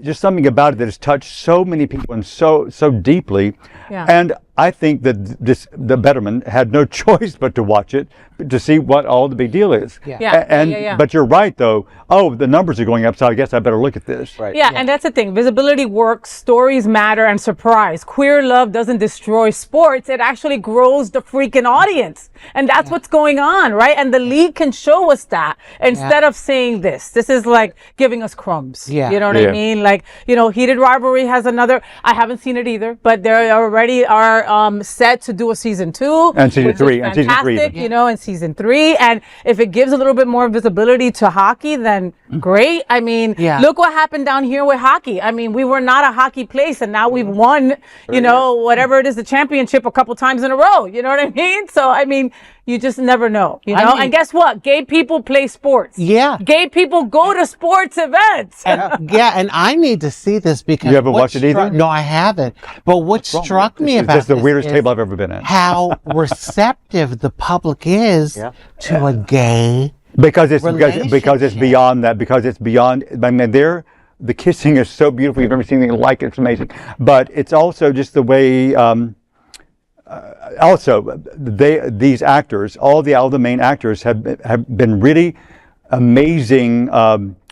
just something about it that has touched so many people and so deeply. Yeah. And I think that the Bettman had no choice but to watch it to see what all the big deal is. Yeah. But you're right, though. Oh, the numbers are going up, so I guess I better look at this. Right. Yeah, and that's the thing. Visibility works, stories matter, and surprise. Queer love doesn't destroy sports. It actually grows the freaking audience. And that's what's going on, right? And the league can show us that instead of saying this. This is like giving us crumbs. Yeah. You know what I mean? Like, Heated Rivalry has another, I haven't seen it either, but they already are set to do a season 2. And season 3. And season 3. And if it gives a little bit more visibility to hockey, then great. I mean, look what happened down here with hockey. I mean, we were not a hockey place, and now we've won, whatever it is, the championship a couple times in a row. You know what I mean? So, I mean, you just never know, and guess what? Gay people play sports. Yeah. Gay people go to sports events. And I need to see this because you haven't watched it either? No, I haven't. But what struck me about it's the this weirdest is table I've ever been in. how receptive the public is to a gay because it's beyond that. Because it's beyond. I mean, the kissing is so beautiful. You've never seen anything like it. It's amazing. But it's also just the way. These actors, all the main actors have been really amazing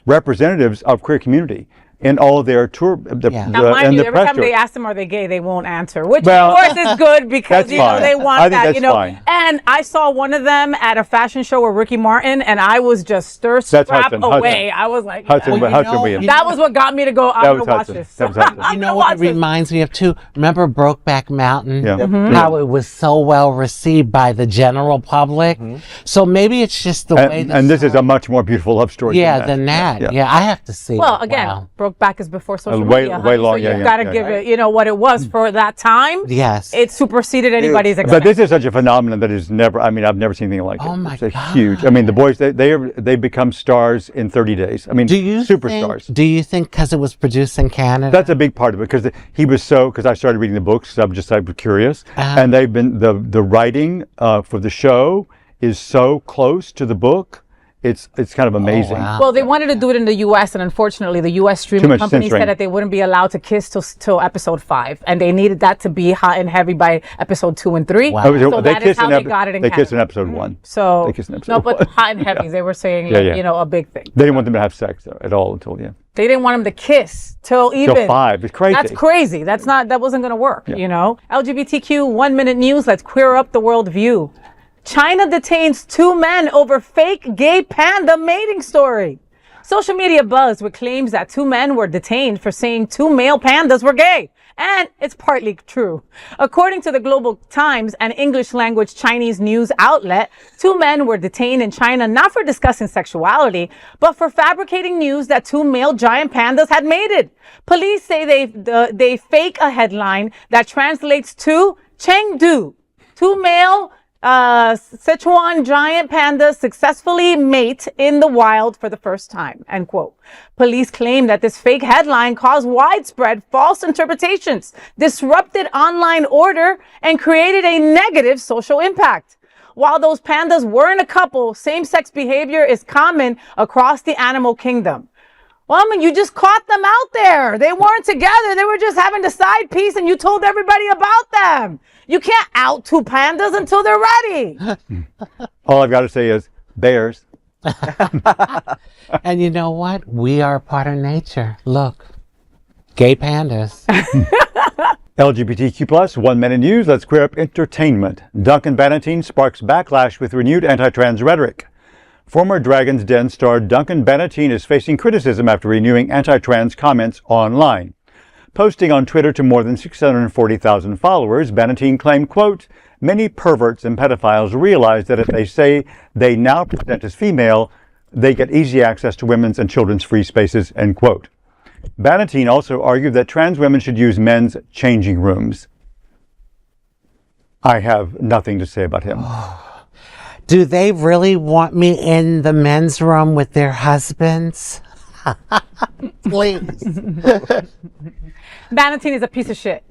representatives of queer community in all of their tour. Now, mind you, every time they ask them are they gay, they won't answer, which of course is good because they want that. Fine. And I saw one of them at a fashion show with Ricky Martin, and I was just stir-strapped away. I was like, Hudson that was what got me to go. I'm gonna watch this. You know what it reminds me of too? Remember Brokeback Mountain? Yeah. How it was so well received by the general public. So maybe it's just the way. And this is a much more beautiful love story. Than that. Yeah, I have to see. Well, again, Brokeback is before social media. Way long. So you've got to give it, what it was for that time. Yes. It superseded anybody's expectations. But this is such a phenomenon that is never. I mean, I've never seen anything like it. Oh my God. It's huge. I mean, the boys they become stars in 30 days. I mean, superstars. Do you think because it was produced in Canada? That's a big part of it because because I started reading the books. So I'm just curious, and they've been the writing for the show is so close to the book. It's kind of amazing. Oh, wow. Well, they wanted to do it in the U.S. and unfortunately the U.S. streaming company said that they wouldn't be allowed to kiss till episode 5, and they needed that to be hot and heavy by episode 2 and 3. Wow. So that is how they got it in Canada. They kissed in episode 1. So they kissed in episode no, but 1. hot and heavy. They were saying a big thing. They didn't want them to have sex at all until They didn't want them to kiss till 5. It's crazy. That's crazy. That wasn't going to work. LGBTQ 1 minute news. Let's queer up the world view. China detains 2 men over fake gay panda mating story. Social media buzzed with claims that 2 men were detained for saying 2 male pandas were gay. And it's partly true. According to the Global Times, an English language Chinese news outlet, 2 men were detained in China not for discussing sexuality, but for fabricating news that 2 male giant pandas had mated. Police say they fake a headline that translates to Chengdu. 2 male Sichuan giant pandas successfully mate in the wild for the first time, end quote. Police claim that this fake headline caused widespread false interpretations, disrupted online order, and created a negative social impact. While those pandas weren't a couple, same-sex behavior is common across the animal kingdom. Well, I mean, you just caught them out there. They weren't together. They were just having the side piece, and you told everybody about them. You can't out 2 pandas until they're ready. All I've got to say is bears. And you know what? We are part of nature. Look, gay pandas. LGBTQ plus 1 minute news. Let's queer up entertainment. Duncan Bannatyne sparks backlash with renewed anti-trans rhetoric. Former Dragon's Den star Duncan Bannatyne is facing criticism after renewing anti-trans comments online. Posting on Twitter to more than 640,000 followers, Bannatyne claimed, quote, "Many perverts and pedophiles realize that if they say they now present as female, they get easy access to women's and children's free spaces," end quote. Bannatyne also argued that trans women should use men's changing rooms. I have nothing to say about him. Do they really want me in the men's room with their husbands? Please. Bannatyne is a piece of shit.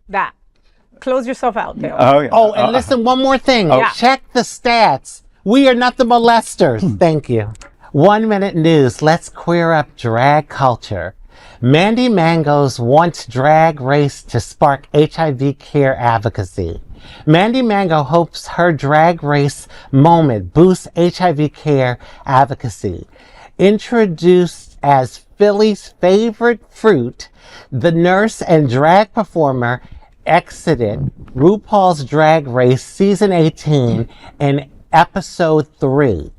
That. Close yourself out, Dale. Oh, and listen, one more thing. Yeah. Check the stats. We are not the molesters. Thank you. 1 minute news. Let's queer up drag culture. Mandy Mango's wants drag race to spark HIV care advocacy. Mandy Mango hopes her drag race moment boosts HIV care advocacy. Introduced as Philly's favorite fruit, the nurse and drag performer exited RuPaul's Drag Race Season 18 in Episode 3.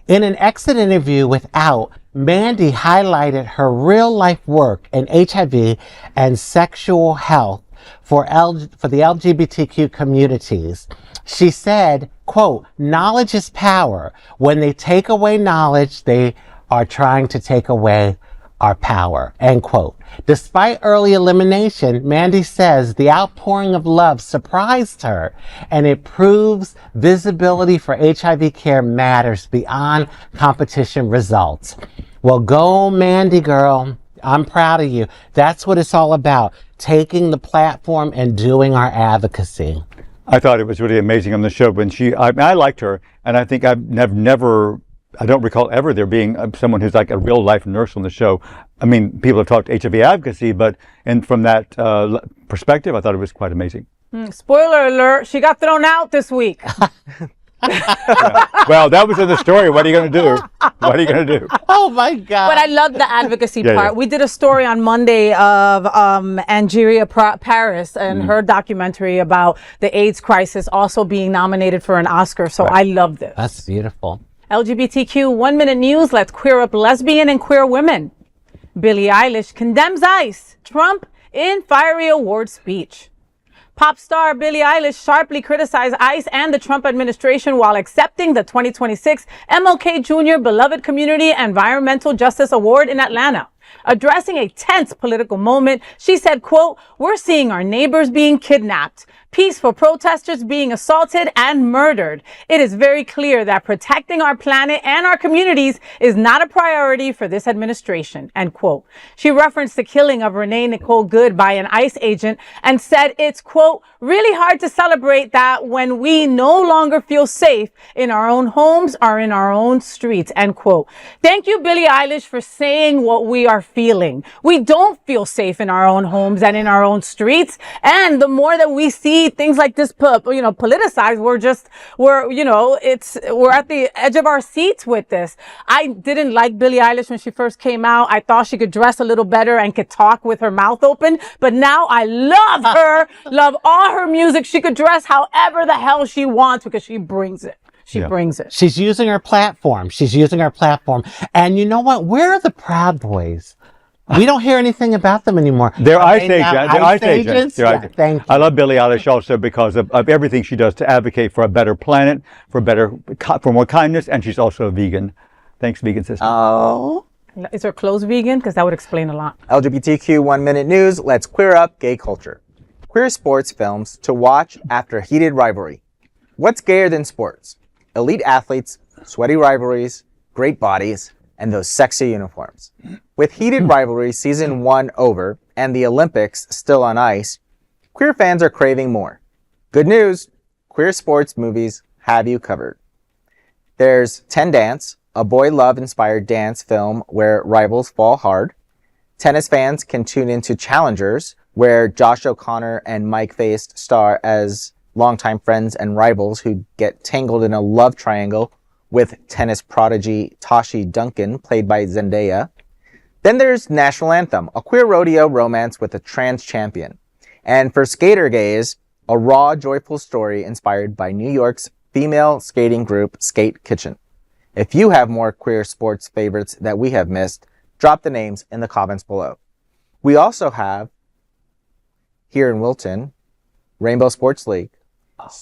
In an exit interview with Out, Mandy highlighted her real-life work in HIV and sexual health for the LGBTQ communities. She said, quote, "Knowledge is power. When they take away knowledge, they are trying to take away our power," end quote. Despite early elimination, Mandy says the outpouring of love surprised her, and it proves visibility for HIV care matters beyond competition results. Well, go Mandy, girl. I'm proud of you. That's what it's all about, taking the platform and doing our advocacy. I thought it was really amazing on the show when I liked her, and I think I don't recall ever there being someone who's like a real life nurse on the show. I mean, people have talked HIV advocacy, and from that perspective, I thought it was quite amazing. Spoiler alert, she got thrown out this week. Yeah. Well, that was in the story. What are you going to do? What are you going to do? Oh my God. But I love the advocacy Yeah, part. yeah. We did a story on Monday of Angeria Paris and her documentary about the AIDS crisis also being nominated for an Oscar. So I love this. That's beautiful. LGBTQ 1 minute news. Let's queer up lesbian and queer women. Billie Eilish condemns ICE. Trump in fiery award speech. Pop star Billie Eilish sharply criticized ICE and the Trump administration while accepting the 2026 MLK Jr. Beloved Community Environmental Justice Award in Atlanta. Addressing a tense political moment, she said, quote, "We're seeing our neighbors being kidnapped, peaceful protesters being assaulted and murdered. It is very clear that protecting our planet and our communities is not a priority for this administration," end quote. She referenced the killing of Renee Nicole Good by an ICE agent and said it's, quote, "really hard to celebrate that when we no longer feel safe in our own homes or in our own streets," end quote. Thank you, Billie Eilish, for saying what we are feeling. We don't feel safe in our own homes and in our own streets. And the more that we see things like this, politicized, we're at the edge of our seats with this. I didn't like Billie Eilish when she first came out. I thought she could dress a little better and could talk with her mouth open. But now I love her, love all her music. She could dress however the hell she wants because she brings it. She brings it. She's using her platform. And you know what? Where are the Proud Boys? We don't hear anything about them anymore. They're ICE ICE agents. Thank you. I love Billie Eilish also because of everything she does to advocate for a better planet, for more kindness, and she's also a vegan. Thanks, vegan sister. Oh. Is her clothes vegan? Because that would explain a lot. LGBTQ 1 minute news. Let's queer up gay culture. Queer sports films to watch after heated rivalry. What's gayer than sports? Elite athletes, sweaty rivalries, great bodies, and those sexy uniforms. With heated rivalry season 1 over and the Olympics still on ice, queer fans are craving more. Good news, queer sports movies have you covered. There's 10 Dance, a boy love inspired dance film where rivals fall hard. Tennis fans can tune into Challengers, where Josh O'Connor and Mike Faist star as longtime friends and rivals who get tangled in a love triangle with tennis prodigy Tashi Duncan, played by Zendaya. Then there's National Anthem, a queer rodeo romance with a trans champion. And for Skater Gaze, a raw, joyful story inspired by New York's female skating group Skate Kitchen. If you have more queer sports favorites that we have missed, drop the names in the comments below. We also have, here in Wilton, Rainbow Sports League.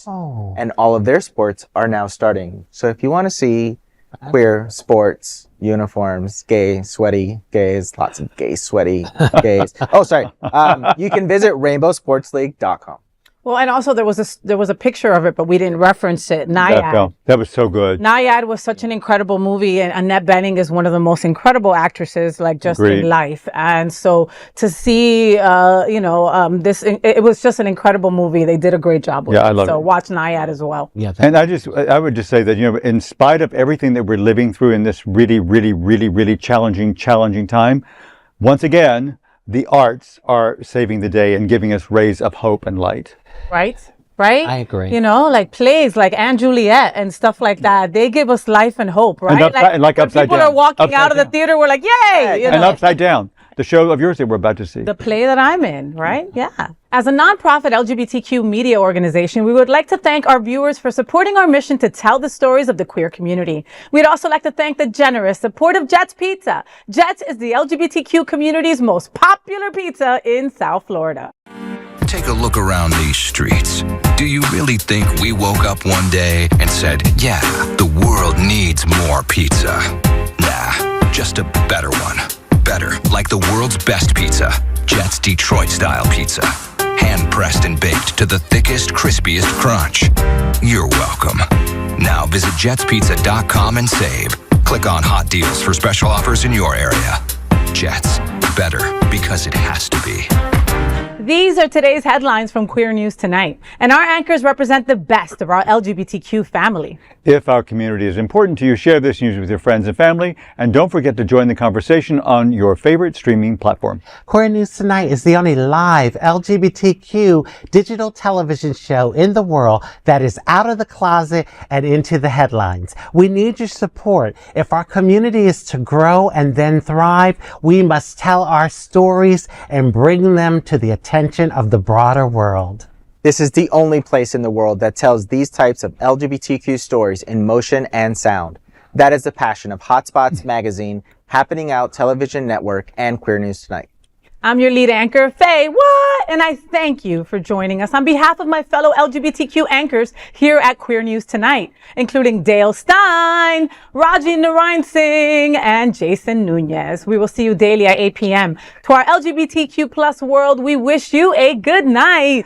Oh. And all of their sports are now starting. So if you want to see queer sports, uniforms, gay, sweaty gays, lots of gay, sweaty gays. Oh, sorry. You can visit rainbowsportsleague.com. Well, and also there was a picture of it, but we didn't reference it. Nyad. That was so good. Nyad was such an incredible movie, and Annette Bening is one of the most incredible actresses, like just Agreed. in life. And so to see, this, it was just an incredible movie. They did a great job with it. I love it. So watch Nyad as well. Yeah. And I would just say that, in spite of everything that we're living through in this really, really, really, really challenging time, once again, the arts are saving the day and giving us rays of hope and light. Right? I agree. Like plays like Anne Juliet and stuff like that. They give us life and hope, right? And like when Upside people Down. are walking Upside out of the Down. theater, we're like, yay! And Upside Down, the show of yours that we're about to see. The play that I'm in, right? Yeah. As a nonprofit LGBTQ media organization, we would like to thank our viewers for supporting our mission to tell the stories of the queer community. We'd also like to thank the generous support of Jets Pizza. Jets is the LGBTQ community's most popular pizza in South Florida. Take a look around these streets. Do you really think we woke up one day and said, yeah, the world needs more pizza? Nah, just a better one. Better, like the world's best pizza, Jet's Detroit-style pizza. Hand-pressed and baked to the thickest, crispiest crunch. You're welcome. Now visit jetspizza.com and save. Click on hot deals for special offers in your area. Jets, better because it has to be. These are today's headlines from Queer News Tonight, and our anchors represent the best of our LGBTQ family. If our community is important to you, share this news with your friends and family, and don't forget to join the conversation on your favorite streaming platform. Queer News Tonight is the only live LGBTQ digital television show in the world that is out of the closet and into the headlines. We need your support. If our community is to grow and then thrive, we must tell our stories and bring them to the attention of the broader world. This is the only place in the world that tells these types of LGBTQ stories in motion and sound. That is the passion of Hotspots Magazine, Happening Out Television Network, and Queer News Tonight. I'm your lead anchor, FayWhat, and I thank you for joining us on behalf of my fellow LGBTQ anchors here at Queer News Tonight, including Dale Stine, Rajee Narinesingh, and Jason Núñez. We will see you daily at 8 p.m. To our LGBTQ plus world, we wish you a good night.